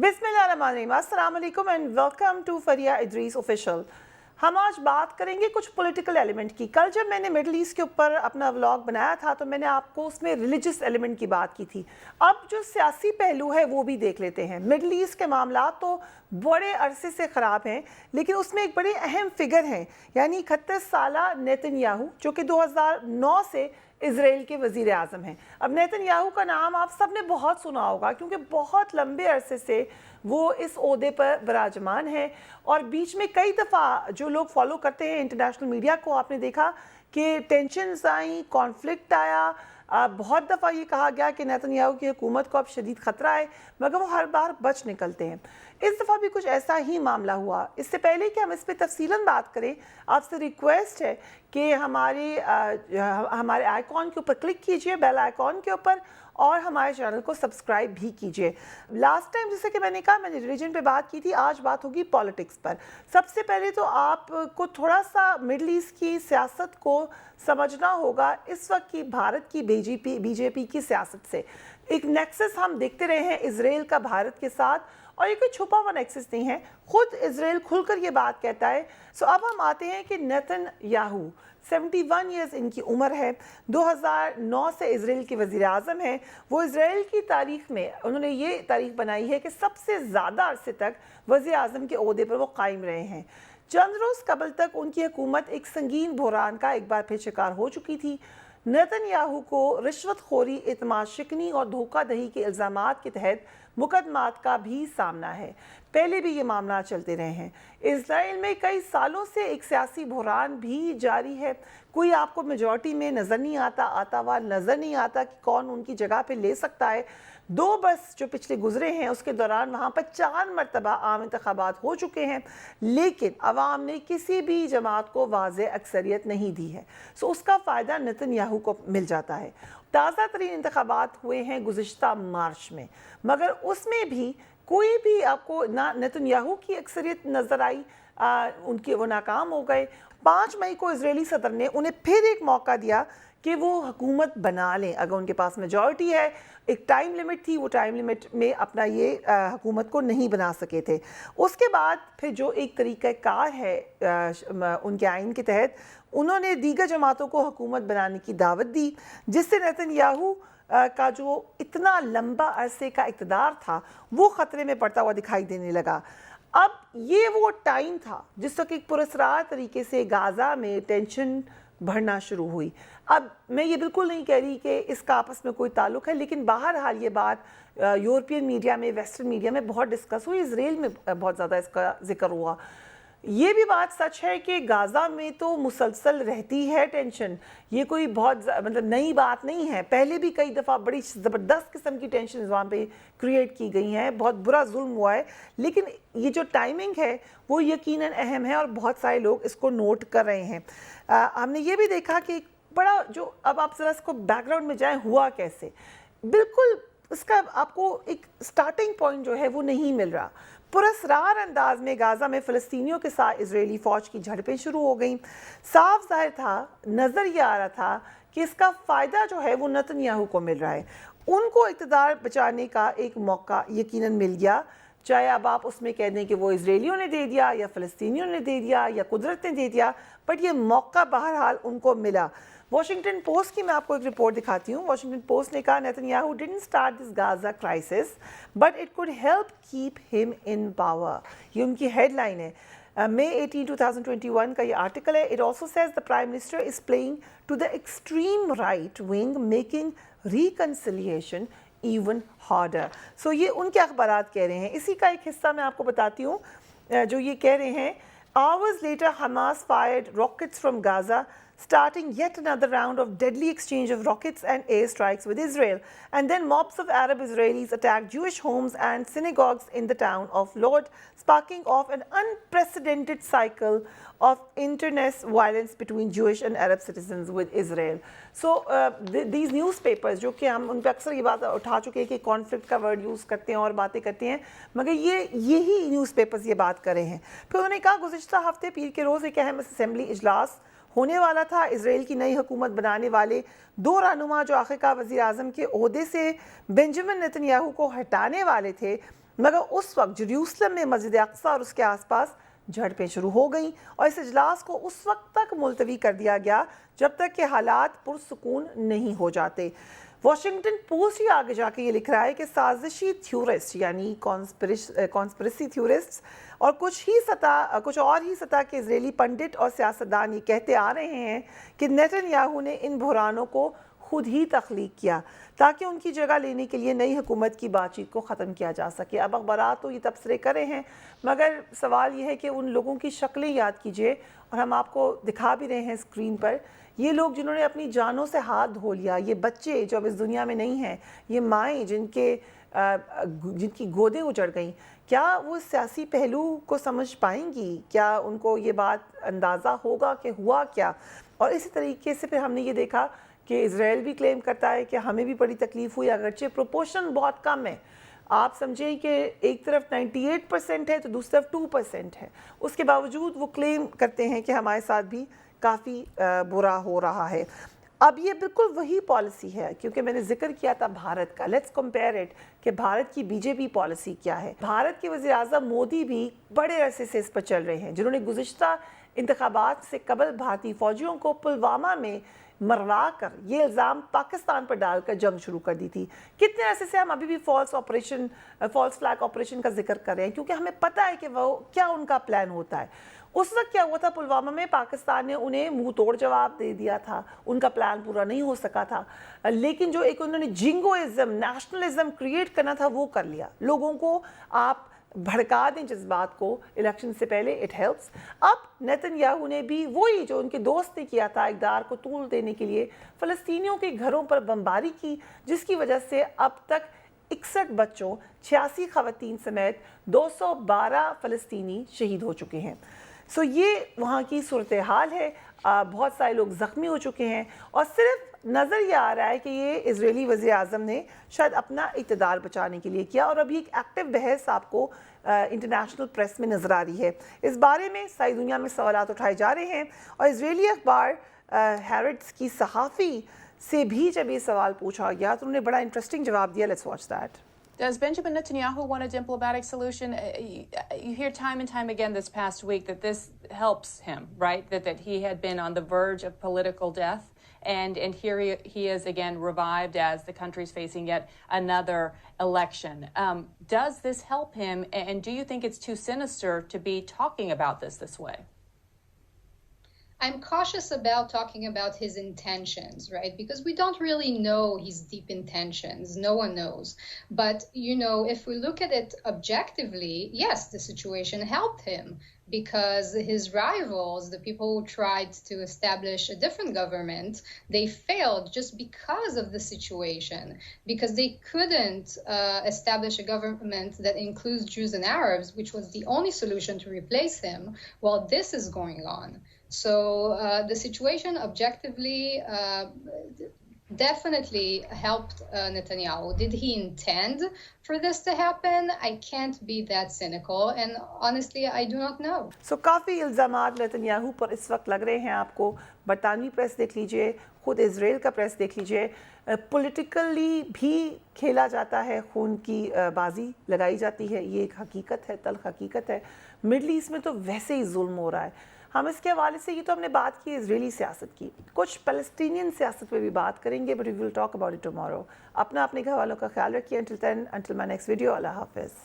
बिस्मिल्लाहिर्रहमानिर्रहीम, अस्सलाम वालेकुम and welcome to Faria Idrees official. हम आज बात करेंगे कुछ पॉलिटिकल एलिमेंट की। कल जब मैंने मिडल ईस्ट के ऊपर अपना व्लॉग बनाया था तो मैंने आपको उसमें रिलीजियस एलिमेंट की बात की थी। अब जो सियासी पहलू है वो भी देख लेते हैं। मिडल ईस्ट के मामला तो बड़े अरसे से ख़राब हैं, लेकिन उसमें एक बड़े अहम फिगर हैं, यानी 31 साला नेतन्याहू, जो कि 2009 से इज़राइल के वज़ीर आज़म हैं। अब नेतन्याहू का नाम आप सब ने बहुत सुना होगा, क्योंकि बहुत लंबे अरसे से वो इस ओहदे पर विराजमान है और बीच में कई दफ़ा जो लोग फॉलो करते हैं इंटरनेशनल मीडिया को, आपने देखा कि टेंशन्स आई, कॉन्फ्लिक्ट आया। बहुत दफ़ा ये कहा गया कि नेतन्याहू की हुकूमत को अब शदीद ख़तरा है, मगर वो हर बार बच निकलते हैं। इस दफ़ा भी कुछ ऐसा ही मामला हुआ। इससे पहले कि हम इस पर तफसीलन बात करें, आपसे रिक्वेस्ट है कि हमारे आइकॉन के ऊपर क्लिक कीजिए, बेल आइकॉन के ऊपर, और हमारे चैनल को सब्सक्राइब भी कीजिए। लास्ट टाइम जैसे कि मैंने कहा, मैंने रिलीजन पे बात की थी, आज बात होगी पॉलिटिक्स पर। सबसे पहले तो आपको थोड़ा सा मिडल ईस्ट की सियासत को समझना होगा। इस वक्त की भारत की बीजेपी की सियासत से एक नेक्सस हम देखते रहे हैं इजराइल का भारत के साथ, और ये कोई छुपा हुआ नेक्सस नहीं है, खुद इजराइल खुलकर ये बात कहता है। सो अब हम आते हैं कि नेतन्याहू 71 ईयर्स इनकी उम्र है, 2009 से इजराइल के वज़ीर आज़म हैं। वो इजराइल की तारीख में उन्होंने ये तारीख बनाई है कि सबसे ज़्यादा अरसे तक वज़ीर आज़म के ओहदे पर वो कायम रहे हैं। चंद रोज़ कबल तक उनकी हुकूमत एक संगीन बहरान का एक बार फिर शिकार हो चुकी थी। नेतन्याहू को रिश्वतखोरी, इत्मीनान शिकनी और धोखाधड़ी के इल्ज़ामात के तहत मुकदमात का भी सामना है। पहले भी ये मामला चलते रहे हैं। इजराइल में कई सालों से एक सियासी बहरान भी जारी है। कोई आपको मेजॉरिटी में नज़र नहीं आता हुआ नज़र नहीं आता कि कौन उनकी जगह पे ले सकता है। 2 बरस जो पिछले गुजरे हैं उसके दौरान वहाँ पर 4 मरतबा आम इंतखाबात हो चुके हैं, लेकिन अवाम ने किसी भी जमात को वाज़ेह अक्सरियत नहीं दी है। सो उसका फ़ायदा नेतन्याहू को मिल जाता है। ताज़ा तरीन इंतखाबात हुए हैं गुज़िश्ता मार्च में, मगर उसमें भी कोई भी आपको ना नेतन्याहू की अक्सरियत नज़र आई, उनके वो नाकाम हो गए। 5 मई को इजरायली सदर ने उन्हें फिर एक मौका दिया कि वो हुकूमत बना लें अगर उनके पास मेजॉरिटी है। एक टाइम लिमिट थी, वो टाइम लिमिट में अपना ये हुकूमत को नहीं बना सके थे। उसके बाद फिर जो एक तरीक़ाकार है उनके आइन के तहत, उन्होंने दीगर जमातों को हुकूमत बनाने की दावत दी, जिससे नेतन्याहू का जो इतना लंबा अरसे का इक़्तिदार था वो ख़तरे में पड़ता हुआ दिखाई देने लगा। अब ये वो टाइम था जिस वक्त एक पुरस्कार तरीके से गाज़ा में टेंशन बढ़ना शुरू हुई। अब मैं ये बिल्कुल नहीं कह रही कि इसका आपस में कोई ताल्लुक़ है, लेकिन बहरहाल ये बात यूरोपियन मीडिया में, वेस्टर्न मीडिया में बहुत डिस्कस हुई, इजराइल में बहुत ज़्यादा इसका जिक्र हुआ। ये भी बात सच है कि गाज़ा में तो मुसलसल रहती है टेंशन, ये कोई बहुत मतलब नई बात नहीं है। पहले भी कई दफ़ा बड़ी ज़बरदस्त किस्म की टेंशन वहाँ पे क्रिएट की गई हैं, बहुत बुरा जुल्म हुआ है, लेकिन ये जो टाइमिंग है वो यकीनन अहम है और बहुत सारे लोग इसको नोट कर रहे हैं। हमने ये भी देखा कि बड़ा जो, अब आप ज़रा इसको बैकग्राउंड में जाएँ, हुआ कैसे, बिल्कुल इसका आपको एक स्टार्टिंग पॉइंट जो है वो नहीं मिल रहा। पुरस्कार अंदाज में गाज़ा में फ़लस्तीनियों के साथ इजरायली फ़ौज की झड़पें शुरू हो गईं। साफ ज़ाहिर था, नज़र ये आ रहा था कि इसका फ़ायदा जो है वो नेतन्याहू को मिल रहा है। उनको इक़्तिदार बचाने का एक मौका यकीनन मिल गया, चाहे अब आप उसमें कह दें कि वो इजरायलियों ने दे दिया या फ़लस्तीनियों ने दे दिया या कुदरत ने दे दिया, बट ये मौका बहरहाल उनको मिला। वॉशिंगटन पोस्ट की मैं आपको एक रिपोर्ट दिखाती हूँ। वॉशिंगटन पोस्ट ने कहा, Netanyahu didn't start this Gaza crisis but it could help keep him in power. ये उनकी हेडलाइन है। May 18, 2021 का ये आर्टिकल है। It also says the prime minister is playing to the extreme right wing making reconciliation even harder. So ये उनके अखबारात कह रहे हैं। इसी का एक हिस्सा मैं आपको बताती हूँ जो ये कह रहे हैं। Hours later, Hamas fired rockets from Gaza, starting yet another round of deadly exchange of rockets and airstrikes with Israel. And then mobs of Arab Israelis attacked Jewish homes and synagogues in the town of Lod, sparking off an unprecedented cycle of internecine violence between Jewish and Arab citizens with Israel. So these newspapers, जो कि हम उन पर अक्सर ये बात उठा चुके हैं कि कॉन्फ्लिक्ट का वर्ड यूज़ करते हैं और बातें करते हैं, मगर यही न्यूज़पेपर्स ये बात कर रहे हैं। फिर उन्होंने कहा, गुज़िश्ता हफ्ते पीर के रोज़ एक अहम असेंबली इजलास होने वाला था। इजराइल की नई हुकूमत बनाने वाले 2 रहनुमा जो आखिरकार वज़ीर आज़म के ओहदे से बेंजामिन नेतन्याहू को हटाने वाले थे, مگر اس وقت جیروسلم میں مسجد اقصی اور اس کے آس پاس جھڑپیں شروع ہو گئیں اور اس اجلاس کو اس وقت تک ملتوی کر دیا گیا جب تک کہ حالات پرسکون نہیں ہو جاتے۔ واشنگٹن پوسٹ ہی آگے جا کے یہ لکھ رہا ہے کہ سازشی تھیورسٹ یعنی کانسپریسی تھیورسٹ اور کچھ اور ہی سطح کے اسرائیلی پنڈت اور سیاستدان یہ کہتے آ رہے ہیں کہ نیتن یاہو نے ان بحرانوں کو خود ہی تخلیق کیا تاکہ ان کی جگہ لینے کے لیے نئی حکومت کی بات چیت کو ختم کیا جا سکے۔ اب اخبارات تو یہ تبصرے کر رہے ہیں مگر سوال یہ ہے کہ ان لوگوں کی شکلیں یاد کیجئے اور ہم آپ کو دکھا بھی رہے ہیں اسکرین پر، یہ لوگ جنہوں نے اپنی جانوں سے ہاتھ دھو لیا، یہ بچے جو اب اس دنیا میں نہیں ہیں، یہ مائیں جن کی گودیں اجڑ گئیں، کیا وہ سیاسی پہلو کو سمجھ پائیں گی؟ کیا ان کو یہ بات اندازہ ہوگا کہ ہوا کیا؟ اور اسی طریقے سے پھر ہم نے یہ دیکھا کہ اسرائیل بھی کلیم کرتا ہے کہ ہمیں بھی بڑی تکلیف ہوئی، اگرچہ پروپورشن بہت کم ہے۔ آپ سمجھیں کہ ایک طرف 98% ہے تو دوسری طرف 2% ہے، اس کے باوجود وہ کلیم کرتے ہیں کہ ہمارے ساتھ بھی کافی برا ہو رہا ہے۔ اب یہ بالکل وہی پالیسی ہے، کیونکہ میں نے ذکر کیا تھا بھارت کا، لیٹس کمپیئر اٹ کہ بھارت کی بی جے پی پالیسی کیا ہے۔ بھارت کے وزیر اعظم مودی بھی بڑے عرصے سے اس پر چل رہے ہیں، جنہوں نے گزشتہ انتخابات سے قبل بھارتی فوجیوں کو پلوامہ میں مروا کر یہ الزام پاکستان پر ڈال کر جنگ شروع کر دی تھی۔ کتنے عرصے سے ہم ابھی بھی فالس فلیگ آپریشن کا ذکر کر رہے ہیں، کیونکہ ہمیں پتہ ہے کہ وہ کیا ان کا پلان ہوتا ہے۔ اس وقت کیا ہوا تھا پلوامہ میں، پاکستان نے انہیں منہ توڑ جواب دے دیا تھا، ان کا پلان پورا نہیں ہو سکا تھا، لیکن جو ایک انہوں نے جنگوازم، نیشنلزم کریٹ کرنا تھا وہ کر لیا۔ لوگوں کو آپ بھڑکا دیں جذبات کو الیکشن سے پہلے، اٹ ہیلپس۔ اب نیتن یاہو نے بھی وہی جو ان کے دوست نے کیا تھا اقتدار کو طول دینے کے لیے، فلسطینیوں کے گھروں پر بمباری کی، جس کی وجہ سے اب تک 61 بچوں، 86 خواتین سمیت 212 فلسطینی شہید ہو چکے ہیں۔ سو یہ وہاں کی صورتحال ہے، بہت سارے لوگ زخمی ہو چکے ہیں اور صرف نظر یہ آ رہا ہے کہ یہ اسرائیلی وزیر اعظم نے شاید اپنا اقتدار بچانے کے لیے کیا، اور ابھی ایک ایکٹیو بحث آپ کو انٹرنیشنل پریس میں نظر آ رہی ہے۔ اس بارے میں ساری دنیا میں سوالات اٹھائے جا رہے ہیں، اور اسرائیلی اخبار ہیرٹس کی صحافی سے بھی جب یہ سوال پوچھا گیا تو انہوں نے بڑا انٹرسٹنگ جواب دیا۔ Let's watch that. Does Benjamin Netanyahu want a diplomatic solution? You hear time and time again this past week that this helps him, right? That he had been on the verge of political death, and here he is again revived as the country's facing yet another election. Does this help him, and do you think it's too sinister to be talking about this way? I'm cautious about talking about his intentions, right? Because we don't really know his deep intentions. No one knows. But, if we look at it objectively, yes, the situation helped him because his rivals, the people who tried to establish a different government, they failed just because of the situation, because they couldn't establish a government that includes Jews and Arabs, which was the only solution to replace him while this is going on. So the situation objectively definitely helped Netanyahu. Did he intend for this to happen? I can't be that cynical, and honestly, I do not know. So کافی الزامات نیتن پر اس وقت لگ رہے ہیں آپ کو۔ برطانوی press دیکھ لیجئے، خود اسرائیل کا پریس دیکھ لیجئے، پولیٹیکلی بھی کھیلا جاتا ہے، خون کی بازی لگائی جاتی ہے، یہ ایک حقیقت ہے، تلخ حقیقت ہے۔ مڈل ایسٹ میں تو ویسے ہی ظلم ہو رہا ہے۔ ہم اس کے حوالے سے، یہ تو ہم نے بات کی اسرائیلی سیاست کی، کچھ فلسطینین سیاست پہ بھی بات کریں گے، but we will talk about it tomorrow. اپنے گھر والوں کا خیال رکھیے۔ until then, until my next video، اللہ حافظ۔